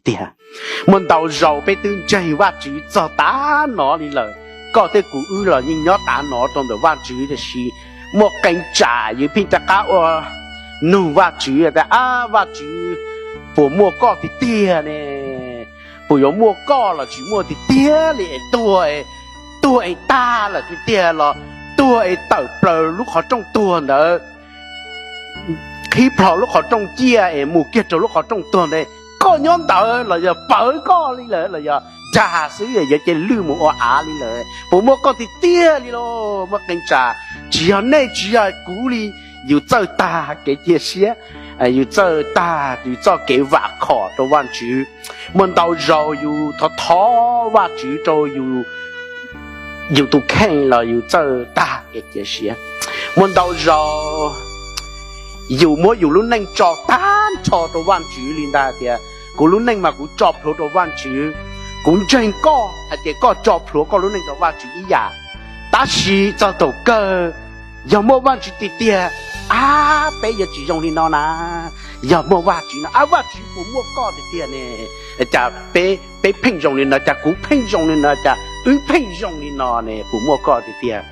tiền mình đầu giàu bây tương chơi và chữ cho tá nó đi lời có thể cụ ư là nhưng nhớ tá nó trong đó và chữ thì gì một cánh trả như pin ta cá nụ và chữ là và chữ bộ mua có thì tiền nè bộ yếu mua có là chỉ mua thì tiền liền tuổi ta là thì tiền là tuổi tờ bờ lúc họ trong tuần nữa khi bảo lúc họ trong chia mù kia trong lúc họ trong tuần đây có nhóm tờ là giờ bởi có đi là giờ trà xứ giờ trên lưu một đi lợi bộ mua con thì tia đi lo mà cảnh trà chỉ ở đây chỉ ở cũ đi dù chơi ta cái chia sẻ dù chơi ta dù cho cái vạc khó cho văn chữ mình đầu rồi dù thọ vạc chữ cho dù tụ khen là dù chơi ta cái chia sẻ mình đầu rồi dù lúc nãy cho tan cho văn chữ lên ta thì cũng lúc nãy mà cũng cho pro văn chữ cũng chơi có hay thì có cho pro có lúc nãy cho văn chữ ý à ta chỉ cho tổ cơ giờ mua văn chữ tiệt bây giờ chỉ dùng đi nó nè giờ mua văn chữ nó văn chữ cũng mua có tiệt nè chả bé phênh dùng đi nó chả cũng phênh dùng đi nó chả phênh dùng đi nó nè cũng mua có tiệt